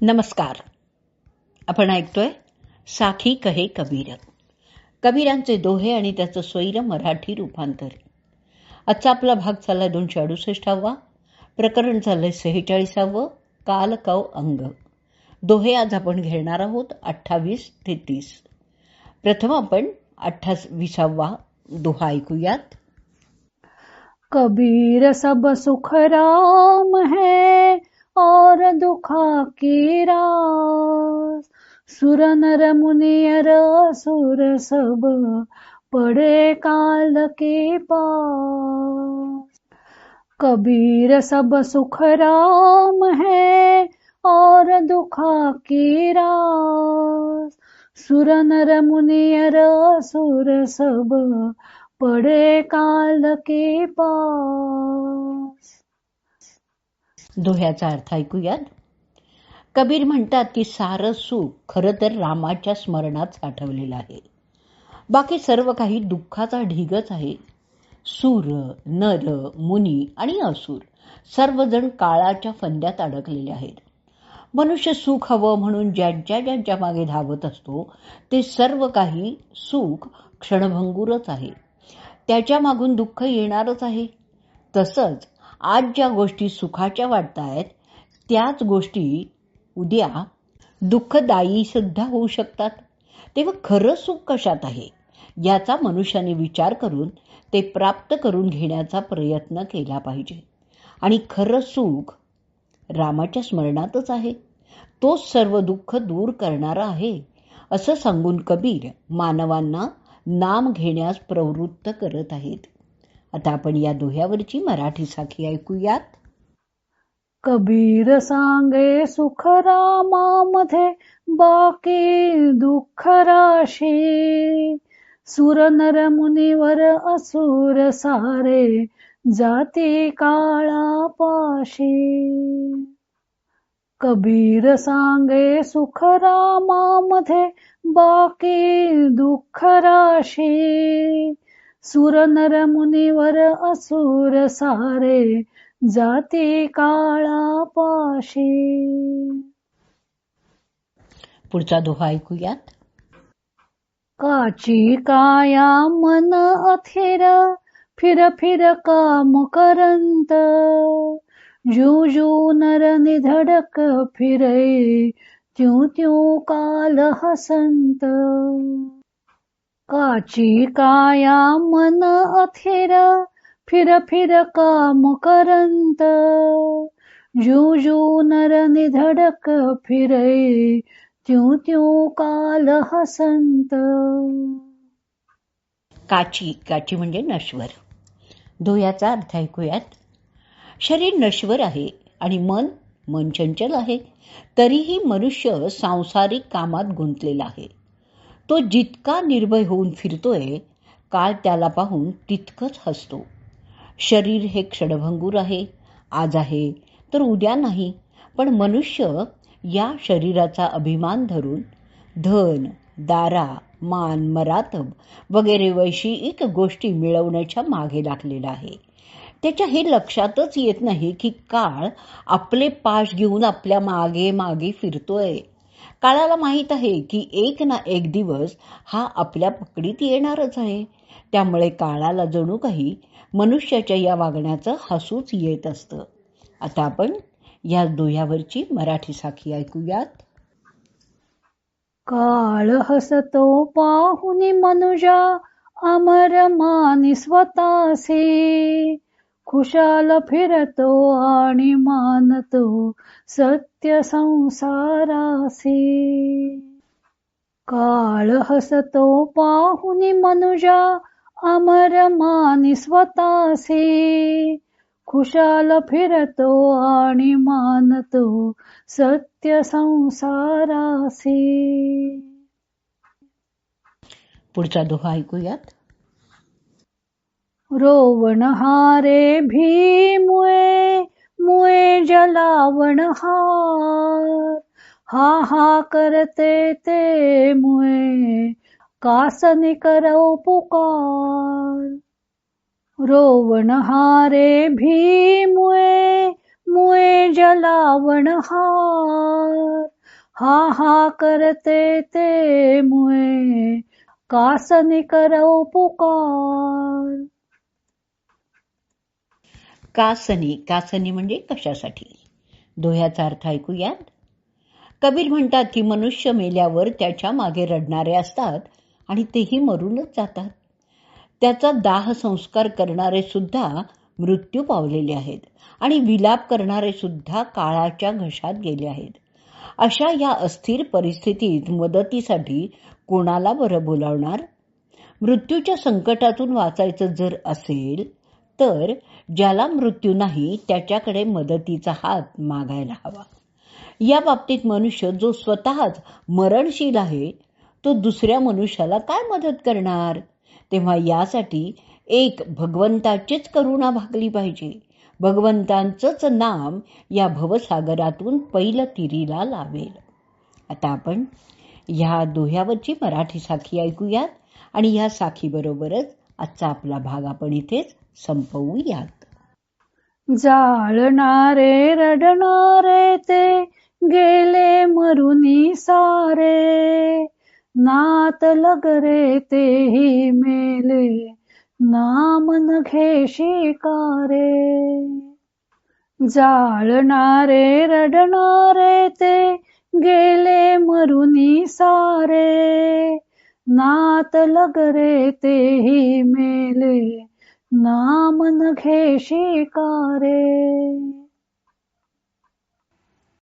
नमस्कार. आपण ऐकतोय साखी कहे कबीर, कबीरांचे दोहे आणि त्याचं स्वैर मराठी रूपांतर. आजचा आपला भाग चाललाय 268वा, प्रकरण चाललंय 46वा, काल कव अंग. दोहे आज आपण घेणार आहोत 28 ते 30. प्रथम आपण 28वा दोहा ऐकूयात. कबीर सब सुख राम है और दुखा की रास, सुर नर मुनियर असुर सब पड़े काल के पास. कबीर सब सुख राम है और दुखा की रास, सुर नर मुनियर असुर सब पड़े काल के पास. दोह्याचा अर्थ ऐकूयात. कबीर म्हणतात की सारं सुख खरं तर रामाच्या स्मरणात साठवलेलं आहे. बाकी सर्व काही दुःखाचा ढिगच आहे. सूर, नर, मुनी आणि असुर सर्वजण काळाच्या फंद्यात अडकलेले आहेत. मनुष्य सुख हवं म्हणून ज्यांच्या मागे धावत असतो ते सर्व काही सुख क्षणभंगूरच आहे. त्याच्या मागून दुःख येणारच आहे. तसंच आज ज्या गोष्टी सुखाच्या वाटतायत त्याच गोष्टी उद्या दुःखदायी सुद्धा होऊ शकतात. तेव्हा खरं सुख कशात आहे याचा मनुष्याने विचार करून ते प्राप्त करून घेण्याचा प्रयत्न केला पाहिजे. आणि खरं सुख रामाच्या स्मरणातच आहे. तोच सर्व दुःख दूर करणारा आहे असं सांगून कबीर मानवांना नाम घेण्यास प्रवृत्त करत आहेत. आता आपण या दोह्यावरची मराठी साखी ऐकूयात. कबीर सांगे सुख रामामध्ये बाकी दुःख राशी, सुर नर मुनिवर असुर सारे जाती काळा पाशी. कबीर सांगे सुख रामामध्ये बाकी दुःख राशी, सुर नर मुनिवर असुर सारे जाती काळा पाशी. पुढचा दोहा ऐकूयात. काची काया मन अथिर, फिर फिर काम करंत, जू जू नर निधडक फिरे, त्यों त्यों काल हसंत. काची काया मन अथिर, फिर फिर काम करंत, जू जू नर निधडक फिरे, त्यों त्यों काल हसंत. काची म्हणजे नश्वर. दोह्याचा अर्थ ऐकूयात. शरीर नश्वर आहे आणि मन चंचल आहे. तरीही मनुष्य सांसारिक कामात गुंतलेला आहे. तो जितका निर्भय होऊन फिरतोय काळ त्याला पाहून तितकंच हसतो. शरीर हे क्षणभंगूर आहे. आज आहे तर उद्या नाही. पण मनुष्य या शरीराचा अभिमान धरून धन, दारा, मान, मरातब वगैरे वैश्विक गोष्टी मिळवण्याच्या मागे लागलेला आहे. त्याच्या हे लक्षातच येत नाही की काळ आपले पाश घेऊन आपल्या मागे मागे फिरतोय. काळाला माहीत आहे की एक ना एक दिवस हा आपल्या पकडीत येणारच आहे. त्यामुळे काळाला जणू काही मनुष्याच्या या वागण्याचं हसूच येत असतं. आता आपण या दोह्यावरची मराठी साखी ऐकूयात. काळ हसतो पाहुनी मनुजा, अमर मानी स्वतःसी, खुशाल फिरतो आणि मानतो सत्य संसारासी. काळ हसतो पाहुनी मनुजा, अमर मानी स्वतःसी, खुशाल फिरतो आणि मानतो सत्य संसारासी. पुढचा दोहा ऐकूयात. रोवण हारे भी मुए, मुए जलावण हार, हा हा करते ते मुए, कासनी करौ पुकार. रोवण हारे भी मुए, मुळे जलावणहार, हा हा करते ते मुळे कासनी करौ पुकार. कासनी, कासनी म्हणजे कशासाठी? दोह्याचा अर्थ ऐकूयात. कबीर म्हणतात की मनुष्य मेल्यावर त्याच्या मागे रडणारे असतात आणि तेही मरूनच जातात. त्याचा दाह संस्कार करणारे सुद्धा मृत्यू पावलेले आहेत आणि विलाप करणारे सुद्धा काळाच्या घशात गेले आहेत. अशा या अस्थिर परिस्थितीत मदतीसाठी कोणाला बरं बोलावणार? मृत्यूच्या संकटातून वाचायचं जर असेल तर ज्याला मृत्यू नाही त्याच्याकडे मदतीचा हात मागायला हवा. या बाबतीत मनुष्य जो स्वतःच मरणशील आहे तो दुसऱ्या मनुष्याला काय मदत करणार? तेव्हा यासाठी एक भगवंताचीच करुणा भागली पाहिजे. भगवंतांचंच नाम या भवसागरातून पैलतीरीला लावेल. आता आपण ह्या दोह्यावरची मराठी साखी ऐकूयात आणि ह्या साखीबरोबरच आजचा आपला भाग आपण इथेच संपवूयात. जाळणारे रडणारे ते गेले मरुनी सारे, नात लगरे तेही मेले नाम न घेशी कारे. जाळणारे रडणारे ते गेले मरुनी सारे, नात लगरे तेही मेले नाम न घेशी कारे.